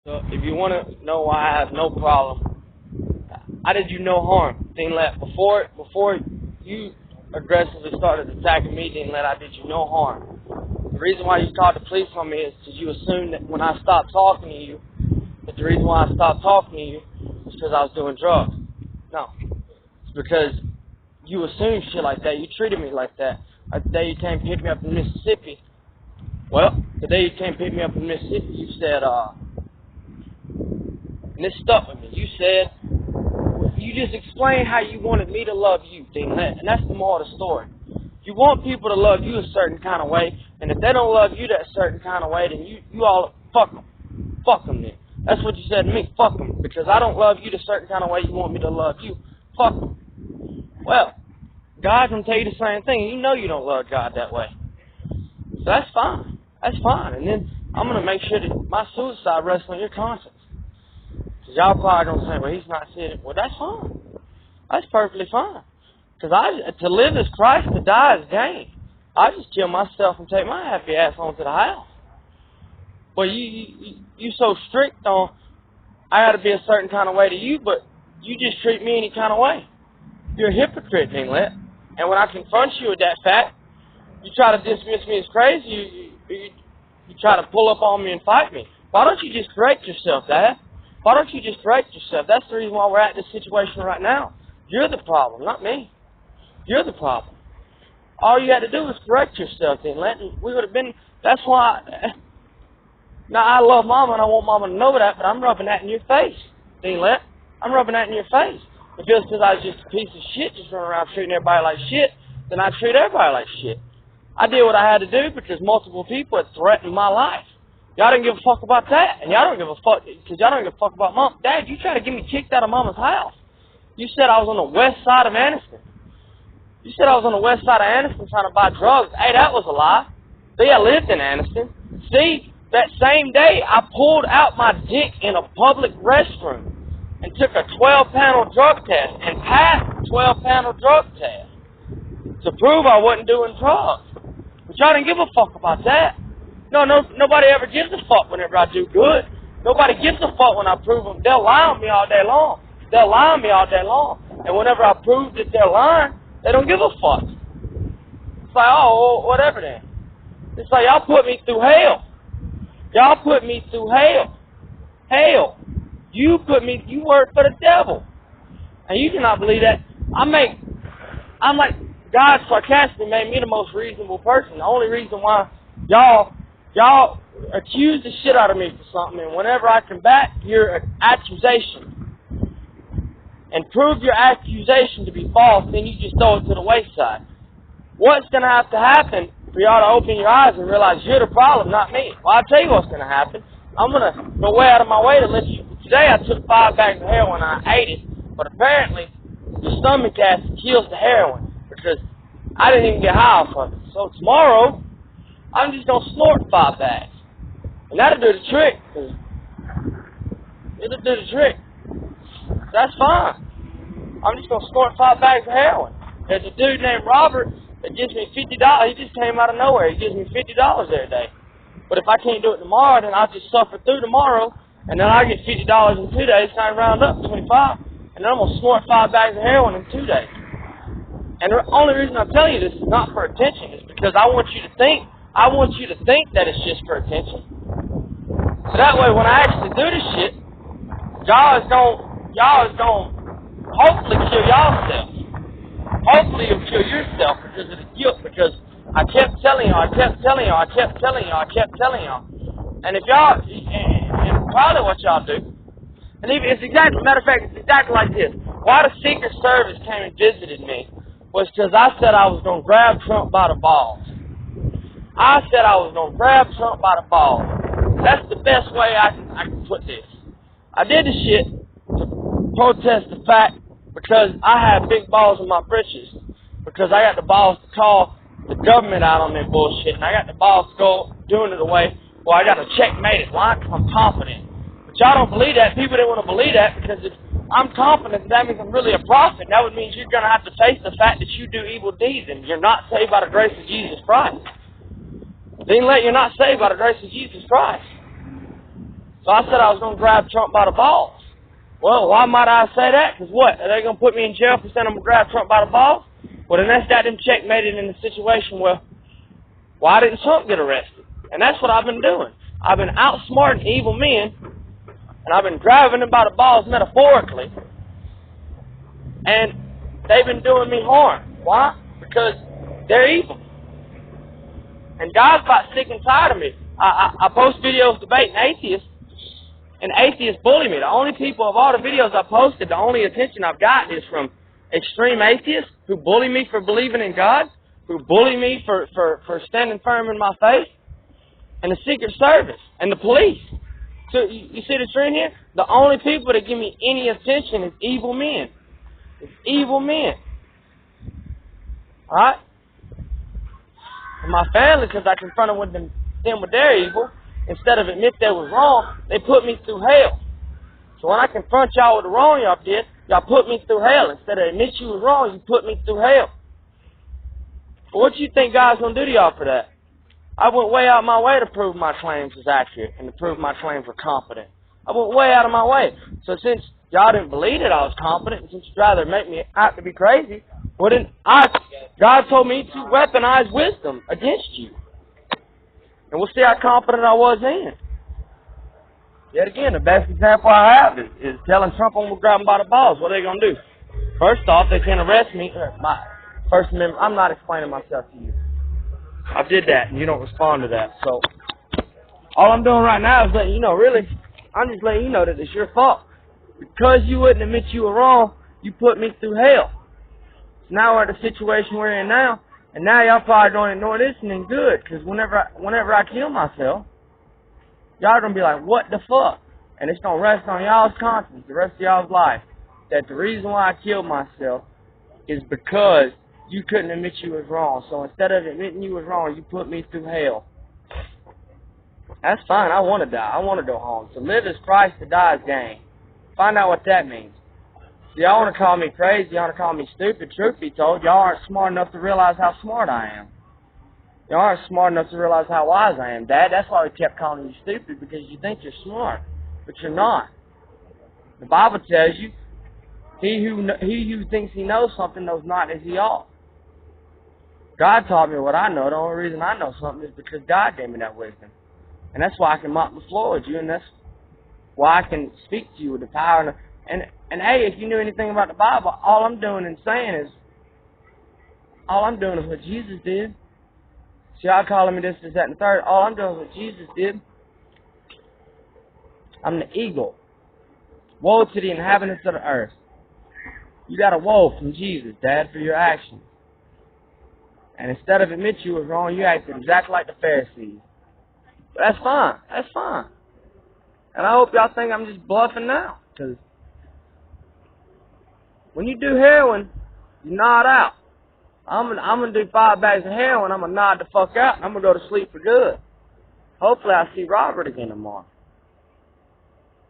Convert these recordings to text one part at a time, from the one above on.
So if you want to know why I have no problem, I did you no harm. Didn't let before you aggressively started attacking me. Didn't let I did you no harm. The reason why you called the police on me is because you assumed that when I stopped talking to you, that the reason why I stopped talking to you is because I was doing drugs. No, it's because you assumed shit like that. You treated me like that. Like the day you came pick me up in Mississippi. Well, the day you came pick me up in Mississippi, you said, and this stuck with me. You said, you just explained how you wanted me to love you, Dinglet, and that's the moral of the story. You want people to love you a certain kind of way, and if they don't love you that certain kind of way, then you all, fuck them. Fuck them then. That's what you said to me, fuck them, because I don't love you the certain kind of way you want me to love you. Fuck them. Well, God's going to tell you the same thing. You know you don't love God that way. So that's fine. That's fine. And then I'm going to make sure that my suicide rests on your conscience. Because y'all probably going to say, well, he's not saying it. Well, that's fine. That's perfectly fine. Because to live is Christ, to die is gain. I just kill myself and take my happy ass home to the house. But you so strict on, I got to be a certain kind of way to you, but you just treat me any kind of way. You're a hypocrite, Dinglet. And when I confront you with that fact, you try to dismiss me as crazy. You try to pull up on me and fight me. Why don't you just correct yourself, Dad? Why don't you just correct yourself? That's the reason why we're at this situation right now. You're the problem, not me. You're the problem. All you had to do was correct yourself, Dinglet. We would have been. That's why. Now I love Mama and I want Mama to know that, but I'm rubbing that in your face, Dinglet. I'm rubbing that in your face. If it was because I was just a piece of shit, just running around treating everybody like shit, then I'd treat everybody like shit. I did what I had to do because multiple people had threatened my life. Y'all didn't give a fuck about that, and y'all don't give a fuck because y'all don't give a fuck about Mom. Dad, you tried to get me kicked out of Mama's house. You said I was on the west side of Anniston. You said I was on the west side of Anniston trying to buy drugs. Hey, that was a lie. See, I lived in Anniston. See, that same day I pulled out my dick in a public restroom and took a 12-panel drug test and passed the 12-panel drug test to prove I wasn't doing drugs. But y'all didn't give a fuck about that. Nobody ever gives a fuck whenever I do good. Nobody gives a fuck when I prove them. They'll lie on me all day long. They'll lie on me all day long. And whenever I prove that they're lying, they don't give a fuck. It's like, oh, whatever then. It's like y'all put me through hell. Y'all put me through hell. Hell. You work for the devil. And you cannot believe that. I'm like, God sarcastically made me the most reasonable person. The only reason why y'all accuse the shit out of me for something, and whenever I combat your accusation and prove your accusation to be false, then you just throw it to the wayside. What's going to have to happen for y'all to open your eyes and realize you're the problem, not me? Well, I'll tell you what's going to happen. I'm going to go way out of my way to let you. Today I took 5 bags of heroin and I ate it, but apparently the stomach acid kills the heroin because I didn't even get high off of it. So tomorrow, I'm just going to snort 5 bags. And that'll do the trick. It'll do the trick. That's fine. I'm just going to snort 5 bags of heroin. There's a dude named Robert that gives me $50. He just came out of nowhere. He gives me $50 every day. But if I can't do it tomorrow, then I'll just suffer through tomorrow, and then I'll get $50 in 2 days, kind of round up 25, and then I'm going to snort 5 bags of heroin in 2 days. And the only reason I'm telling you this is not for attention. It's because I want you to think that it's just for attention. So that way, when I actually do this shit, y'all is gonna hopefully kill yourself. Hopefully you'll kill yourself because of the guilt, because I kept telling y'all. And if y'all, and probably what y'all do, and even, matter of fact, it's exactly like this. Why the Secret Service came and visited me was because I said I was going to grab Trump by the balls. I said I was going to grab Trump by the balls. That's the best way I can put this. I did the shit to protest the fact because I had big balls in my britches. Because I got the balls to call the government out on their bullshit. And I got the balls to go doing it away. Well, I got to checkmate it. Why? Because I'm confident. But y'all don't believe that. People didn't want to believe that because if I'm confident, that means I'm really a prophet. That would mean you're going to have to face the fact that you do evil deeds and you're not saved by the grace of Jesus Christ. Dinglet, you're not saved by the grace of Jesus Christ. So I said I was going to grab Trump by the balls. Well, why might I say that? Because what? Are they going to put me in jail for saying I'm going to grab Trump by the balls? Well, then that's got them checkmated in the situation where, why didn't Trump get arrested? And that's what I've been doing. I've been outsmarting evil men, and I've been grabbing them by the balls metaphorically, and they've been doing me harm. Why? Because they're evil. And God's about sick and tired of me. I post videos debating atheists, and atheists bully me. The only people of all the videos I posted, the only attention I've gotten is from extreme atheists who bully me for believing in God, who bully me for standing firm in my faith, and the Secret Service, and the police. So you see the trend here? The only people that give me any attention is evil men. It's evil men. Alright? And my family, because I confronted with them with their evil, instead of admit they was wrong, they put me through hell. So when I confront y'all with the wrong y'all did, y'all put me through hell. Instead of admit you was wrong, you put me through hell. But what you think God's going to do to y'all for that? I went way out of my way to prove my claims was accurate and to prove my claims were competent. I went way out of my way. So since y'all didn't believe that I was competent, and since you'd rather make me out to be crazy, well then God told me to weaponize wisdom against you. And we'll see how competent I was then. Yet again, the best example I have is telling Trump I'm going to grab him by the balls. What are they going to do? First off, they can arrest me. My First Amendment, I'm not explaining myself to you. I did that, and you don't respond to that. So, all I'm doing right now is letting you know, really, I'm just letting you know that it's your fault. Because you wouldn't admit you were wrong, you put me through hell. So now we're at the situation we're in now, and now y'all probably don't ignore this and then good, because whenever I kill myself, y'all are going to be like, what the fuck? And it's going to rest on y'all's conscience the rest of y'all's life, that the reason why I killed myself is because you couldn't admit you was wrong. So instead of admitting you was wrong, you put me through hell. That's fine. I want to die. I want to go home. To live is Christ, to die is gain. Find out what that means. So y'all want to call me crazy, y'all want to call me stupid. Truth be told, y'all aren't smart enough to realize how smart I am. Y'all aren't smart enough to realize how wise I am, Dad. That's why we kept calling you stupid, because you think you're smart, but you're not. The Bible tells you, he who thinks he knows something knows not as he ought. God taught me what I know. The only reason I know something is because God gave me that wisdom. And that's why I can mop the floor with you, and that's why I can speak to you with the power. And hey, if you knew anything about the Bible, all I'm doing and saying is what Jesus did. See, y'all calling me this, that, and the third. All I'm doing is what Jesus did. I'm the eagle. Woe to the inhabitants of the earth. You got a woe from Jesus, Dad, for your actions. And instead of admit you was wrong, you acted exactly like the Pharisees. But that's fine. That's fine. And I hope y'all think I'm just bluffing now. Because when you do heroin, you nod out. I'm gonna do 5 bags of heroin, I'm gonna nod the fuck out, and I'm gonna go to sleep for good. Hopefully I see Robert again tomorrow.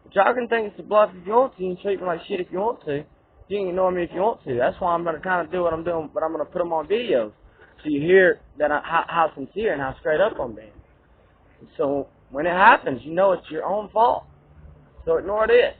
But y'all can think it's a bluff if you want to, and treat me like shit if you want to. You can ignore me if you want to. That's why I'm gonna kind of do what I'm doing, but I'm gonna put them on videos. So you hear that how sincere and how straight up I'm being. And so when it happens, you know it's your own fault. So ignore it.